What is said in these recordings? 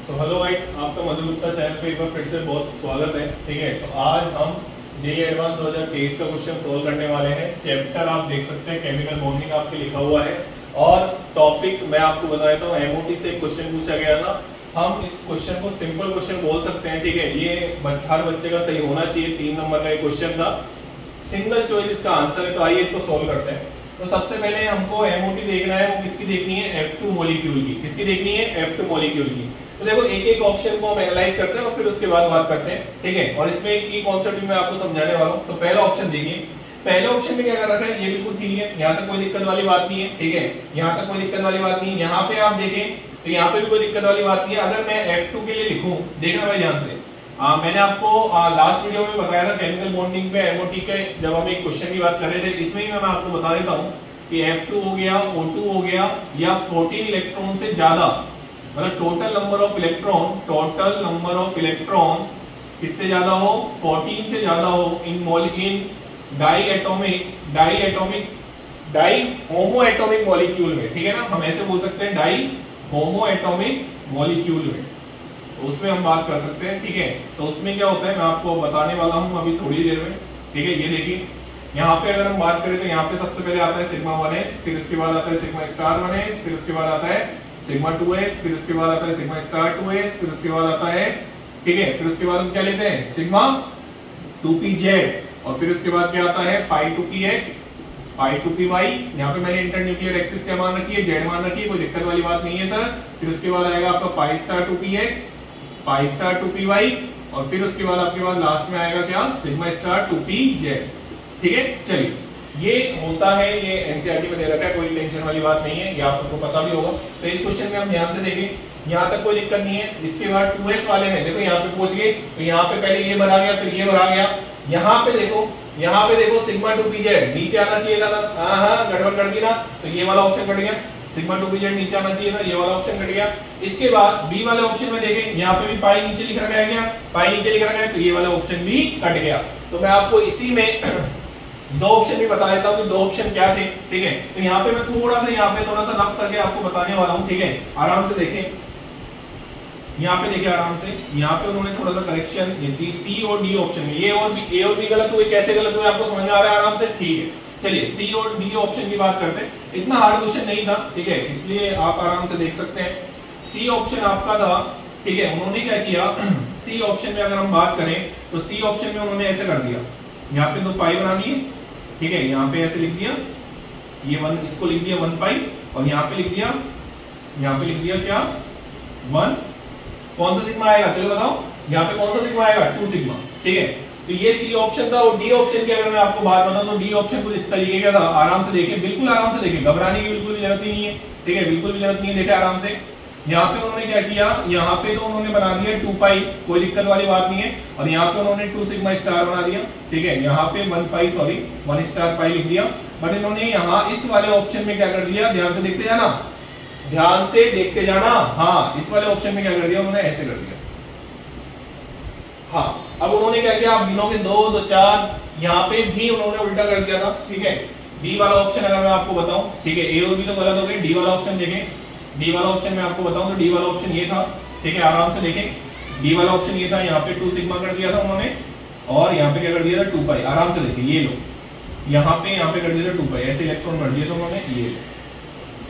Hello guys, आपका मधु Gupta channel पे एक बार फिर से बहुत स्वागत है। ठीक है, तो आज हम जेईई एडवांस 2023 का क्वेश्चन सोल्व करने वाले हैं। चैप्टर आप देख सकते हैं केमिकल बॉन्डिंग आपके लिखा हुआ है और टॉपिक मैं आपको बता देता हूँ। एमओटी से एक क्वेश्चन पूछा गया था। हम इस क्वेश्चन को सिंपल क्वेश्चन बोल सकते हैं। ठीक है, ये हर बच्चे का सही होना चाहिए। 3 नंबर का एक क्वेश्चन था, सिंगल चॉइस इसका आंसर है। तो आइए इसको सोल्व करते हैं। तो सबसे पहले हमको एमओटी देखना है, वो किसकी देखनी है? F2 मॉलिक्यूल की। किसकी देखनी है? F2 मॉलिक्यूल की। तो देखो एक एक ऑप्शन को हम एनालाइज करते हैं और फिर उसके बाद बात करते हैं। ठीक है, और इसमें एक की कॉन्सेप्ट मैं आपको समझाने वाला हूं। तो पहला ऑप्शन देखिए, पहले ऑप्शन में क्या कर रखा है? ये बिल्कुल ठीक है, यहाँ तक कोई दिक्कत वाली बात नहीं है। ठीक है, यहाँ तक कोई दिक्कत वाली बात नहीं है। यहाँ पे आप देखें तो यहाँ पे भी कोई दिक्कत वाली बात नहीं है। अगर मैं F2 के लिए लिखूं, देखना भाई ध्यान से, मैंने आपको लास्ट वीडियो में बताया था केमिकल बॉन्डिंग पे एमओटी के, जब हम एक क्वेश्चन की बात कर रहे थे। इसमें ही मैं आपको बता देता हूँ कि F2 हो गया, O2 हो गया, या 14 इलेक्ट्रॉन से ज्यादा, मतलब टोटल नंबर ऑफ इलेक्ट्रॉन किससे ज्यादा हो? 14 से ज्यादा हो इन डाई होमो एटॉमिक मॉलिक्यूल में। ठीक है ना, हम ऐसे बोल सकते हैं डाई होमो एटॉमिक मॉलिक्यूल में। तो उसमें हम बात कर सकते हैं। ठीक है, तो उसमें क्या होता है मैं आपको बताने वाला हूं अभी थोड़ी देर में। ठीक है, ये देखिए यहाँ पे अगर हम बात करें तो यहाँ पे सबसे पहले आता है सिग्मा 1s, फिर उसके बाद आता है सिग्मा स्टार 1s, फिर उसके बाद आता है सिग्मा 2s, फिर उसके बाद आता है सिग्मा स्टार 2s, फिर उसके बाद आता है, ठीक है, फिर उसके बाद हम क्या लेते हैं? सिग्मा 2pz, और फिर उसके बाद क्या आता है? पाई 2px, पाई 2py। यहाँ पे मैंने इंटरन्यूक्लियर एक्सिस क्या मान रखी है? z मान रखी है, कोई दिक्कत वाली बात नहीं है सर। फिर उसके बाद आएगा आपका pi star 2px, pi star 2py, और फिर उसके बाद आपके पास लास्ट में आएगा क्या? Sigma star 2pz। ठीक है, चलिए ये होता है, ये एनसीईआरटी में दे रखा है, कोई टेंशन वाली बात नहीं है, ये आप सबको पता भी होगा। तो इस क्वेश्चन में हम ध्यान से देखें, यहाँ तक कोई दिक्कत नहीं है। इसके बाद 2s वाले में देखो यहाँ पे पहुंच गए, तो यहाँ पे पहले ये भरा गया, फिर ये भरा गया। यहाँ पे देखो सिग्मा 2pz नीचे आना चाहिए था। हाँ, गड़बड़ कर दी ना, तो ये वाला ऑप्शन कट गया। सिग्मा 2pz नीचे आना चाहिए था, ये वाला ऑप्शन कट गया। इसके बाद बी वाले ऑप्शन में देखें, यहाँ पे भी पाई नीचे लिख रखा है, क्या पाई नीचे लिख रखा है, तो ये वाला ऑप्शन भी कट गया। तो मैं आपको इसी में दो ऑप्शन भी बता देता हूँ कि दो ऑप्शन क्या थे। ठीक है, तो यहाँ पे मैं थोड़ा सा रफ करके आपको बताने वाला हूँ। ठीक है, आराम से देखें, यहाँ पे देखिए आराम से, यहाँ पे उन्होंने थोड़ा सा करेक्शन ये सी और डी ऑप्शन में, ए और बी गलत हुए। कैसे गलत हुए आपको समझ में आ रहा है आराम से? ठीक है, चलिए सी और डी ऑप्शन की बात करते हैं। इतना हार्ड क्वेश्चन नहीं था, ठीक है, इसलिए आप आराम से देख सकते हैं। सी ऑप्शन आपका था, ठीक है, उन्होंने क्या किया? सी ऑप्शन में अगर हम बात करें तो सी ऑप्शन में उन्होंने ऐसे कर दिया, यहाँ पे 2 पाई बना दिए। ठीक है, यहाँ पे ऐसे लिख दिया, ये 1, इसको लिख दिया 1 पाई, और यहाँ पे लिख दिया क्या? 1। कौन सा सिग्मा आएगा? चलो बताओ, यहाँ पे कौन सा सिग्मा आएगा? 2 सिग्मा। ठीक है, तो ये सी ऑप्शन था। और डी ऑप्शन की अगर मैं आपको बात बताऊं तो डी ऑप्शन कुछ इस तरीके का था। आराम से देखें, बिल्कुल आराम से देखें, घबराने की बिल्कुल भी जरूरत ही नहीं है। ठीक है, बिल्कुल भी जरूरत नहीं है, देखें आराम से। यहाँ पे उन्होंने क्या किया? यहाँ पे तो उन्होंने बना दिया 2 पाई, कोई दिक्कत वाली बात नहीं है, और यहाँ पे उन्होंने 2 सिग्मा स्टार बना दिया। ठीक है, यहाँ पे 1 स्टार पाई लिख दिया। बट इन्होंने यहाँ इस वाले ऑप्शन में क्या कर दिया? ध्यान से देखते जाना, ध्यान से देखते जाना। हाँ, इस वाले ऑप्शन में क्या कर दिया उन्होंने? ऐसे कर दिया। हाँ, अब उन्होंने क्या किया? आप गिनोगे 2, 2, 4, यहाँ पे भी उन्होंने उल्टा कर दिया था। ठीक है, डी वाला ऑप्शन अगर मैं आपको बताऊं, ठीक है, ए और बी तो गलत हो गए। डी वाला ऑप्शन देखें, डी वाला ऑप्शन मैं आपको बताऊं तो डी वाला ऑप्शन ये था। ठीक है, आराम से देखें, डी वाला ऑप्शन ये था। यहाँ पे 2 सिग्मा कर दिया था उन्होंने, और यहाँ पे क्या कर दिया था? 2 पाई। आराम से देखिए, ये लो, यहाँ पे कर दिया था 2 पाई, ऐसे इलेक्ट्रॉन भर दिया था उन्होंने, ये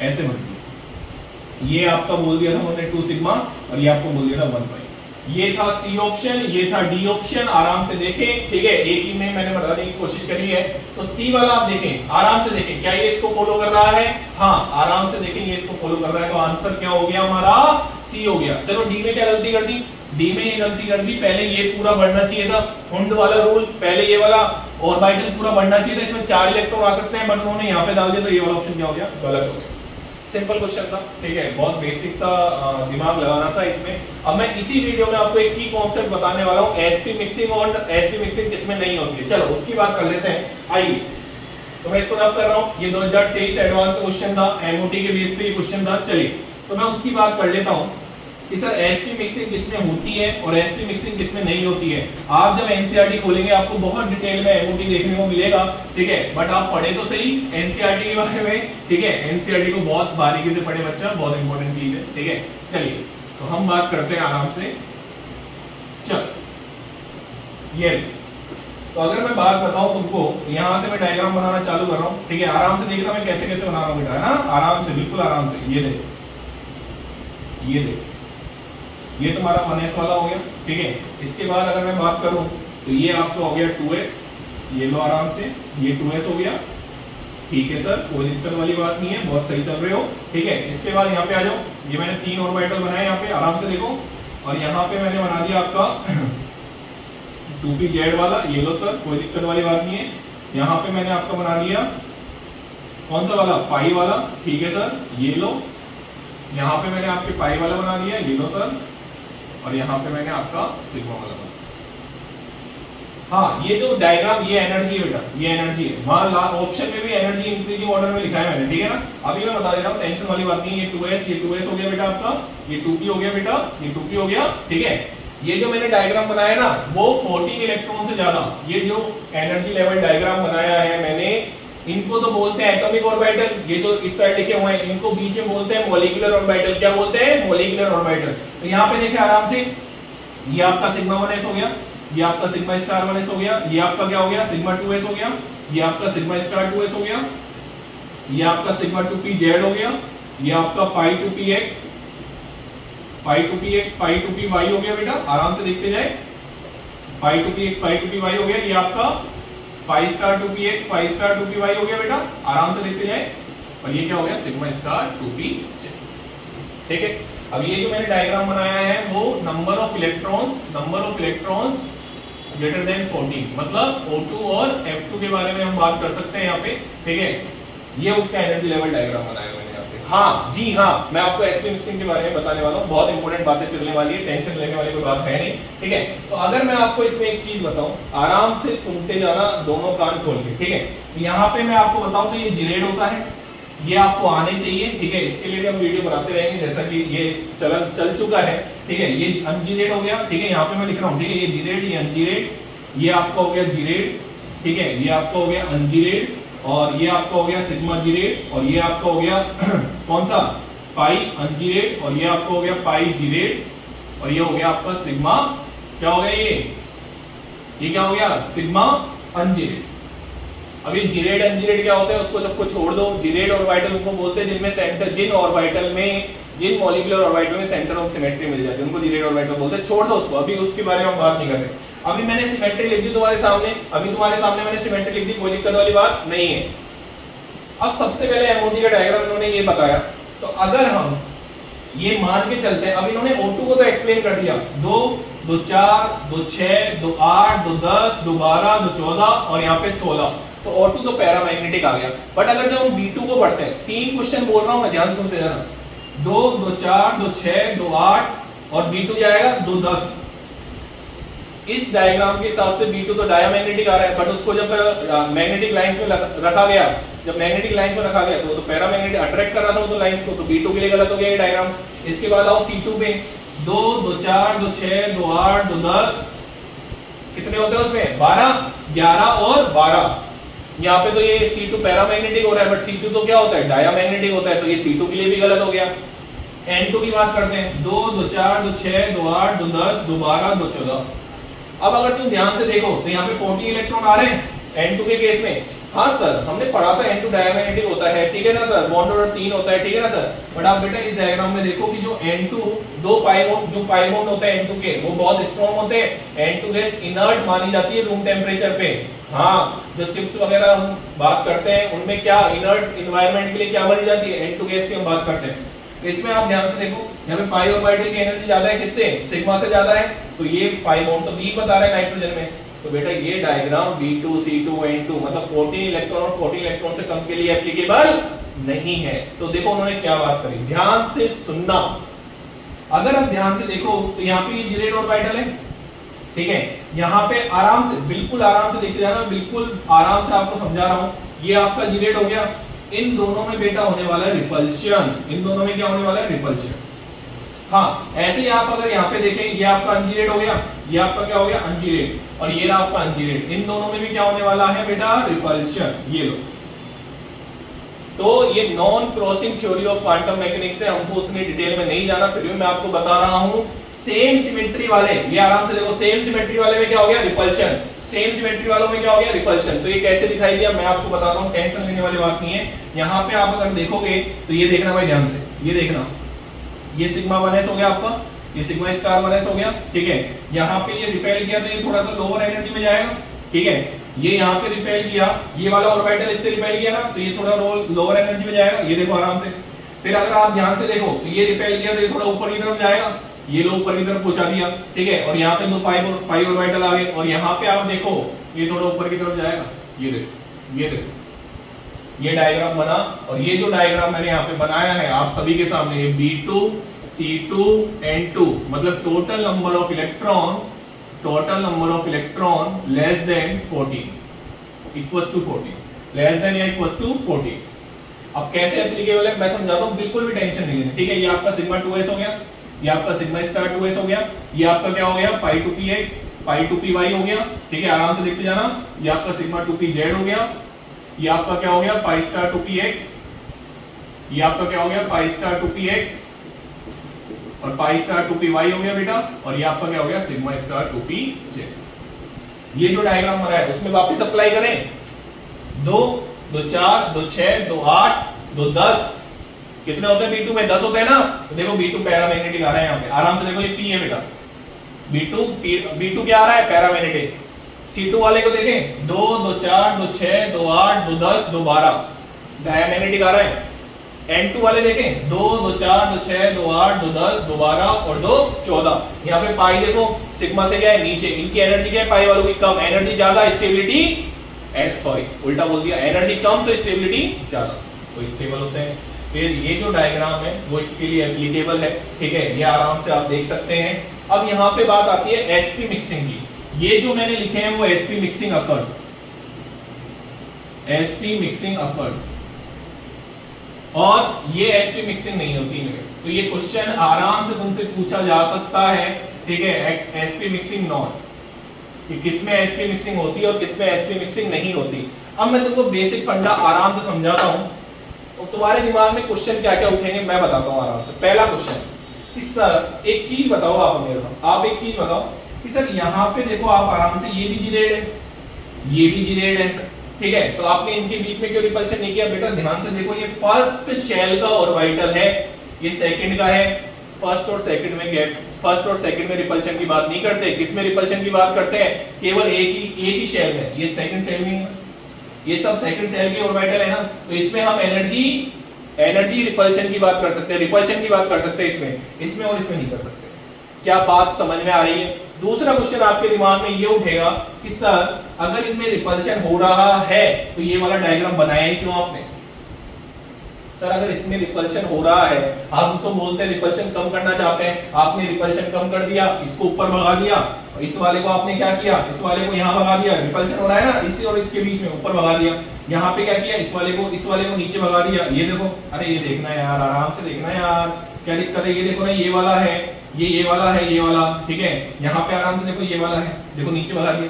ऐसे भर दिया। ये आपका बोल दिया था उन्होंने 2 सिग्मा, और ये आपको बोल दिया था 1 पाई। ये था सी ऑप्शन, ये था डी ऑप्शन। आराम से देखें, ठीक है, एक ही में मैंने बताने की कोशिश करी है। तो सी वाला आप देखें, आराम से देखें, क्या ये इसको फॉलो कर रहा है? हाँ, आराम से देखें, ये इसको फॉलो कर रहा है। तो आंसर क्या हो गया हमारा? सी हो गया। चलो डी में क्या गलती कर दी? डी में ये गलती कर दी, पहले ये पूरा बढ़ना चाहिए था, हुंड वाला रूल, पहले ये वाला ऑर्बिटल पूरा बढ़ना चाहिए था। इसमें 4 इलेक्ट्रॉन आ सकते हैं, बट उन्होंने यहाँ पे डाल दिया, तो ये वाला ऑप्शन क्या हो गया? गलत हो गया। सिंपल क्वेश्चन था, ठीक है, बहुत बेसिक सा दिमाग लगाना था इसमें। अब मैं इसी वीडियो में आपको एक की कॉन्सेप्ट बताने वाला हूँ, एसपी मिक्सिंग, और एसपी मिक्सिंग किसमें नहीं होती है। चलो उसकी बात कर लेते हैं, आइए। तो मैं इसको रफ कर रहा हूँ, ये 2023 एडवांस का क्वेश्चन था, एमओटी के बेस पे ये क्वेश्चन था। चलिए, तो मैं उसकी बात कर लेता हूँ कि सर एसपी मिक्सिंग किसमें होती है और एसपी मिक्सिंग किसमें नहीं होती है। आप जब एनसीईआरटी खोलेंगे आपको बहुत डिटेल में एमओटी देखने को मिलेगा, ठीक है, बट आप पढ़े तो सही एनसीईआरटी के बारे में, ठीक है, एनसीईआरटी को बहुत बारीकी से पढ़े बच्चा, बहुत इंपॉर्टेंट चीज है, ठीक है। चलिए तो हम बात करते हैं आराम से। चल ये तो अगर मैं बात बताऊं तुमको, यहां से मैं डायग्राम बनाना चालू कर रहा हूं, ठीक है। आराम से देखना मैं कैसे कैसे बना रहा हूं बेटा, है ना, आराम से, बिल्कुल आराम से। ये देख, ये देख, ये तुम्हारा 1s वाला हो गया, ठीक है। इसके बाद अगर मैं बात करूं तो ये आपका हो गया 2s, ये लो आराम से, ये 2s हो गया, ठीक है सर, कोई दिक्कत वाली बात नहीं है, बहुत सही चल रहे हो, ठीक है। इसके बाद यहाँ पे आ जाओ, ये मैंने 3 ऑर्बिटल बनाए यहाँ पे, आराम से देखो। और यहाँ पे मैंने बना दिया आपका 2pz वाला, ये लो सर, कोई दिक्कत वाली बात नहीं है। यहाँ पे मैंने आपका बना दिया कौन सा वाला, पाई वाला, ठीक है सर, ये लो। यहाँ पे मैंने आपके पाई वाला बना दिया, ये लो सर। और यहाँ पे मैंने आपका सिग्मा वाला बना। हाँ, ये जो डायग्राम, ये एनर्जी है बेटा, ये एनर्जी है। वहां ऑप्शन में भी एनर्जी इंक्रीजिंग ऑर्डर में लिखा है मैंने, ठीक है ना। अभी मैं बता दे रहा हूँ, टेंशन वाली बात नहीं है। ये 2s हो गया बेटा आपका, ये 2p हो गया बेटा, ये 2p हो गया, ठीक है। ये जो मैंने डायग्राम बनाया ना, वो 14 इलेक्ट्रॉन से ज्यादा, ये जो एनर्जी लेवल डायग्राम बनाया है मैंने, इनको तो बोलते हैं एटॉमिक ऑर्बिटल। ये जो इस साइड लिखे हुए हैं, इनको बीच में बोलते हैं मॉलिक्यूलर ऑर्बिटल। क्या बोलते हैं, मॉलिक्यूलर ऑर्बिटल। तो यहाँ पे देखिए आराम से, ये आपका सिग्मा 1s हो गया, ये आपका सिग्मा स्टार 1s हो गया, ये आपका क्या हो गया, सिग्मा 2s हो गया, ये आपका सिग्मा स्टार 2s हो गया, ये आपका सिग्मा 2pz हो गया, ये आपका पाई 2px, पाई 2px, पाई 2py हो गया बेटा, आराम से देखते जाए। पाई 2px, पाई 2py हो गया, ये आपका pi star 2px, pi star 2py हो गया बेटा, आराम से देखते जाए। और ये क्या हो गया, सिग्मा स्टार 2pz, ठीक है। अब ये जो मैंने डायग्राम बनाया है वो number of electrons greater than 14, मतलब O2 और F2 के बारे में हम बात कर सकते हैं यहाँ पे, ठीक है। ये उसका एनर्जी लेवल डायग्राम बनाया मैंने यहाँ पे। हाँ जी हाँ, मैं आपको sp मिक्सिंग के बारे में बताने वाला हूँ, बहुत इंपॉर्टेंट बातें चलने वाली है, टेंशन लेने वाली कोई बात है नहीं, ठीक है। तो अगर मैं आपको इसमें एक चीज बताऊं, आराम से सुनते जाना, दोनों कान खोल के, ठीक है। यहाँ पे मैं आपको बताऊं तो ये जीरेड होता है, ये आपको आने चाहिए, ठीक है। इसके लिए भी हम वीडियो बनाते रहेंगे, जैसा कि ये चल चुका है, ठीक है। ये अनजीरेड हो गया, ठीक है, यहाँ पे मैं लिख रहा हूँ, ठीक है। ये जीरेड, ये अनजीरेड, ये आपका हो गया जीरेड, ठीक है। ये आपका हो गया अनजीरेड, और ये आपका हो गया सिग्मा जीरेड, और ये आपका हो गया कौन सा, पाई अनजीरेड, और ये आपका हो गया पाई जीरेड, और ये हो गया आपका सिग्मा, क्या हो गया, ये क्या हो गया, सिग्मा अनजीरेड। अब ये जीरेड अनजीरेड क्या होता है, उसको सबको छोड़ दो। जीरेड ऑर्बिटल उनको बोलते हैं जिनमें सेंटर, जिन ऑर्बिटल में, जिन मॉलिक्यूलर ऑर्बिटल में सेंटर ऑफ सिमेट्री मिल जाती है, उनको जीरेड ऑर्बिटल बोलते हैं। छोड़ दो उसको, अभी उसके बारे में हम बात नहीं कर रहे। अभी मैंने सिमेट्री लिख दी तुम्हारे सामने, अभी तुम्हारे सामने मैंने सिमेट्री लिख दी, कोई दिक्कत वाली बात नहीं है। अब सबसे पहले एमओडी का डायग्राम इन्होंने ये बताया, तो अगर हम ये मान के चलते हैं, अब इन्होंने O2 को तो एक्सप्लेन कर दिया, 2, 2, 4, 2, 6, 2, 8, 2, 10, 2, 12, 2, 14 और यहाँ पे 16, तो O2 तो पैरामैग्नेटिक आ गया। बट अगर जब हम B2 को पढ़ते हैं, 3 क्वेश्चन बोल रहा हूं मैं, ध्यान से सुनते जाना, 2, 2, 4, 2, 6, 2, 8 और B2 जाएगा 2, 10। इस डायग्राम के हिसाब से B2 तो डायमैग्नेटिक आ रहा है, बट उसको जब मैग्नेटिक लाइंस में रखा गया, जब मैग्नेटिक लाइंस में रखा गया तो पैरामैग्नेटिक अट्रैक्ट कर रहा था वो तो लाइंस को, तो B2 के लिए गलत हो गया ये डायग्राम। इसके बाद आओ C2 पे, 2, 2, 4, 2, 6, 2, 8, 2, 10, कितने होते हैं उसमें, 12, 11 और 12। यहाँ पे तो ये C2 पैरामैग्नेटिक हो रहा है, बट C2 तो क्या होता है, डायमैग्नेटिक होता है, तो ये C2 के लिए भी गलत हो गया। N2 की बात करते हैं, 2, 2, 4, 2, 6, 2, 8, 2, 10, 2, 12, 2, 14। अब अगर तुम ध्यान से देखो तो यहाँ पे 14 इलेक्ट्रॉन आ रहे हैं N2 के केस में। हाँ सर, हमने पढ़ा था N2 डायमैग्नेटिक होता है, ठीक है ना सर, बॉन्ड ऑर्डर 3 होता है, ठीक है ना सर। बट आप बेटा इस डायग्राम में देखो कि जो N2 दो पाई बॉन्ड होते हैं N2 के, वो बहुत स्ट्रॉन्ग होते हैं। N2 गैस इनर्ट मानी जाती है रूम टेम्परेचर पे। हाँ, जो चिप्स वगैरह हम बात करते हैं उनमें क्या इनर्ट एनवायरनमेंट के लिए क्या मानी जाती है, N2 गैस की हम बात करते हैं। इसमें आप ध्यान से देखो, यहाँ पे पाई ऑर्बिटल की एनर्जी ज्यादा है, किससे, सिग्मा से ज्यादा है, तो ये पाई बॉन्ड तो वीक बता रहा है नाइट्रोजन में। तो बेटा ये डायग्राम B2, C2, N2 मतलब 14 इलेक्ट्रॉन और 14 इलेक्ट्रॉन से कम के लिए एप्लीकेबल नहीं है। तो देखो उन्होंने क्या बात करी, ध्यान से सुनना। अगर आप ध्यान से देखो तो यहाँ पे ये जीरेड ऑर्बिटल है, ठीक है। यहाँ पे आराम से, बिल्कुल आराम से देखते जाना, बिल्कुल आराम से आपको समझा रहा हूँ। ये आपका जीरेड हो गया, इन दोनों में बेटा होने वाला है रिपल्शन, इन दोनों में क्या होने वाला है, रिपल्शन। हाँ, ऐसे ही आप अगर यहाँ पे देखें, ये आपका अनजीरेड हो गया, ये आपका क्या हो गया, अनजीरेड, और ये रहा आपका अनजीरेड, इन दोनों में भी क्या होने वाला है बेटा, रिपल्शन। ये लो, तो ये non crossing theory of quantum mechanics है, हमको उतनी डिटेल में नहीं जाना, फिर भी मैं आपको बता रहा हूं। सेम सिमेट्री वाले, ये आराम से देखो, सेम सिमेट्री वाले में क्या हो गया, रिपल्शन। सेम सिमेट्री वालों में क्या हो गया, रिपल्शन। तो ये कैसे दिखाई दिया मैं आपको बताता हूं, टेंशन लेने वाली बात नहीं है। यहाँ पे आप अगर देखोगे तो ये देखना भाई ध्यान से, ये देखना, ये सिग्मा 1s हो गया आपका, ये सिग्मा स्टार 1s हो गया, ठीक है। यहाँ पे ये रिपेल किया तो ये थोड़ा सा लोअर एनर्जी में जाएगा, ठीक है। ये यहाँ पे रिपेल किया, ये वाला ऑर्बिटल इससे रिपेल किया ना, तो ये थोड़ा लोअर एनर्जी में जाएगा, ये देखो आराम से। फिर अगर आप ध्यान से देखो तो ये रिपेल किया तो ये थोड़ा ऊपर की तरफ जाएगा, ये लो ऊपर की तरफ पहुंचा दिया, ठीक है। और यहाँ पे दो पाई ऑर्बिटल आ गए, और यहाँ पे आप देखो ये थोड़ा ऊपर की तरफ जाएगा, ये देखो, ये देखो, ये डायग्राम बना। और ये जो डायग्राम मैंने यहाँ पे बनाया है आप सभी के सामने, ये B2 C2 N2 मतलब total number of electron less than 14 equals to 14, less than या इक्वल्स टू 14। अब कैसे एप्लीकेबल है मैं समझाता हूं, बिल्कुल भी टेंशन नहीं लेनी, ठीक है। ये आपका सिग्मा 2s हो गया, ये आपका सिग्मा स्टार 2s हो गया, ये आपका क्या हो गया, पाई 2px पाई 2py हो गया, ठीक है। आराम से देखते जाना, ये आपका सिग्मा 2pz हो गया, ये आपका क्या हो गया, पाई स्टार 2px, ये आपका क्या हो गया, पाई स्टार 2px और पाई स्टार 2py हो गया बेटा, और ये आपका क्या हो गया, सिग्मा स्टार 2pz। ये जो डायग्राम बना है उसमें वापस अप्लाई करें, 2 2 4 2 6 2 8 2 10 कितने होते हैं B2 में, 10 होते हैं ना। तो देखो B2 पैरामैग्नेटिक आ रहा है यहाँ पे, आराम से देखो, ये P है बेटा, B2 क्या आ रहा है, पैरामैग्नेटिक। C2 वाले को देखें, 2 2 4 2 6 2 8 2 10 2 12 डायमैग्नेटिक आ रहा है। N2 वाले देखें, 2 2 4 2 6 2 8 2 10 2 12 और 2 14। यहाँ पे पाई देखो, सिग्मा से क्या है नीचे, इनकी एनर्जी क्या है, पाई वालों की कम, एनर्जी ज्यादा, स्टेबिलिटी सॉरी उल्टा बोल दिया, एनर्जी कम तो स्टेबिलिटी ज्यादा, तो स्टेबल होते हैं। फिर ये जो डायग्राम है वो इसके लिए एप्लीकेबल है, ठीक है, ये आराम से आप देख सकते हैं। अब यहाँ पे बात आती है एसपी मिक्सिंग की। ये जो मैंने लिखे हैं वो SP mixing occurs, SP mixing occurs, और ये एसपी मिक्सिंग नहीं होती है। तो ये क्वेश्चन आराम से तुमसे पूछा जा सकता है, ठीक है, एसपी मिक्सिंग नॉट, कि किसमें एसपी मिक्सिंग होती है और किसमें एसपी मिक्सिंग नहीं होती। अब मैं तुमको बेसिक फंडा आराम से समझाता हूं, तो तुम्हारे दिमाग में क्वेश्चन क्या क्या उठेंगे मैं बताता हूं आराम से। पहला क्वेश्चन कि सर एक चीज बताओ, आप मेरे को आप एक चीज बताओ कि सर यहाँ पे देखो आप आराम से, ये भी जीरेड है, ये भी जीरेड है, ठीक है। तो आपने इनके बीच में क्यों रिपल्शन नहीं किया बेटा, ध्यान से देखो, ये फर्स्ट शेल का ऑर्बिटल है, ये सेकंड का है। फर्स्ट और सेकंड में गैप, फर्स्ट और सेकंड में रिपल्शन की बात नहीं करते, किसमें रिपल्शन की बात करते हैं, केवल एक ही शेल में, ये सेकंड शेल में, ये सब सेकंड शेल के ऑर्बिटल है ना। तो इसमें हम एनर्जी रिपल्शन की बात कर सकते हैं, रिपल्शन की बात कर सकते हैं इसमें और इसमें नहीं कर सकते। क्या बात समझ में आ रही है। दूसरा क्वेश्चन आपके दिमाग में ये उठेगा कि सर अगर इनमें रिपल्शन हो रहा है तो ये वाला डायग्राम बनाया ही क्यों आपने, सर अगर इसमें रिपल्शन हो रहा है, हम तो बोलते हैं रिपल्शन कम करना चाहते हैं, आपने रिपल्शन कम कर दिया, इसको ऊपर भगा दिया, इस वाले को आपने क्या किया, इस वाले को यहाँ भगा दिया, रिपल्शन हो रहा है ना इसी और इसके बीच में, ऊपर भगा दिया। यहाँ पे क्या किया, इस वाले को नीचे भगा दिया। ये देखो, अरे ये देखना यार, आराम से देखना यार, क्या दिक्कत है, ये देखो ना, ये वाला है, ये वाला है, ये वाला, ठीक है। यहाँ पे आराम से देखो, ये वाला है, देखो नीचे भगा दिया।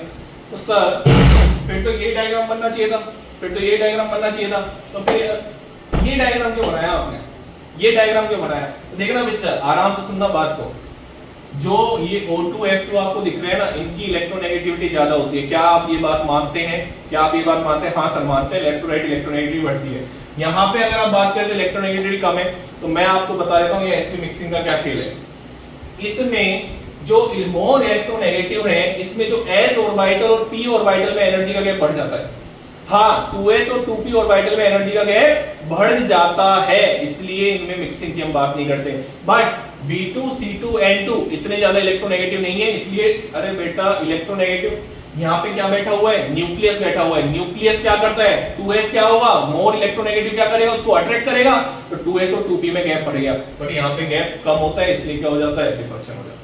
तो सर फिर तो ये डायग्राम बनना चाहिए था, फिर तो ये डायग्राम बनना चाहिए था, तो फिर ये डायग्राम क्यों बनाया आपने, ये डायग्राम क्यों बनाया। तो देखना बच्चा, आराम से सुनना बात को, जो ये O2 F2 आपको दिख रहे हैं ना, इनकी इलेक्ट्रोनेगेटिविटी ज्यादा होती है। क्या आप ये बात मानते हैं, क्या आप ये बात मानते हैं, हाँ सर मानते हैं, इलेक्ट्रोलाइट इलेक्ट्रोनेगेटिविटी बढ़ती है। यहाँ पे अगर आप बात करें तो इलेक्ट्रोनेगेटिविटी कम है, तो मैं आपको बता देता हूँ ये एसपी मिक्सिंग का क्या खेल है। इसमें जो मोर इलेक्ट्रोनेगेटिव है, इसमें जो s ऑर्बिटल और p ऑर्बिटल में एनर्जी का गैप बढ़ जाता है। हाँ, 2s और 2p ऑर्बिटल में एनर्जी का गैप बढ़ जाता है, इसलिए इनमें मिक्सिंग की हम बात नहीं करते। बट B2 C2 N2 इतने ज्यादा इलेक्ट्रोनेगेटिव नहीं है, इसलिए अरे बेटा इलेक्ट्रोनेगेटिव यहाँ पे क्या बैठा हुआ है, न्यूक्लियस बैठा हुआ है। न्यूक्लियस क्या करता है, 2s क्या होगा, मोर इलेक्ट्रोनेगेटिव क्या करेगा, उसको अट्रैक्ट करेगा, तो 2s और 2p में गैप बढ़ गया। बट यहाँ पे गैप कम होता है, इसलिए क्या हो जाता है, रिपल्शन हो जाता है।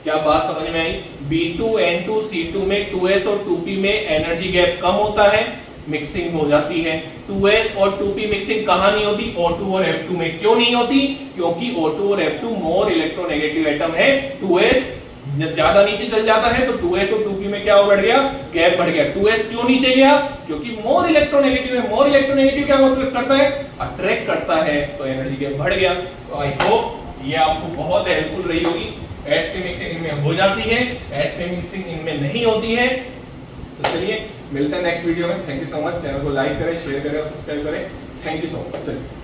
क्या बात समझ में आई। B2 N2 C2 में 2s और 2p में एनर्जी गैप कम होता है, मिक्सिंग हो जाती है। 2s और 2p मिक्सिंग कहां नहीं होती, O2 और F2 में। क्यों नहीं होती, क्योंकि O2 और F2 मोर इलेक्ट्रोनेगेटिव एटम है, 2s जब ज्यादा नीचे चल जाता है तो 2s और 2p में क्या बढ़ गया, गैप बढ़ गया। 2s क्यों नीचे गया, क्योंकि मोर इलेक्ट्रोनेगेटिव है। मोर इलेक्ट्रोनेगेटिव क्या मतलब करता है, अट्रैक्ट करता है, तो एनर्जी गैप बढ़ गया। तो आई होप ये आपको बहुत हेल्पफुल रही होगी। एस के मिक्सिंग इनमें हो जाती है, एस के मिक्सिंग इनमें नहीं होती है। तो चलिए मिलते हैं नेक्स्ट वीडियो में। Thank you so much. Channel को लाइक करें, शेयर करें और सब्सक्राइब करें। Thank you so much. चलिए।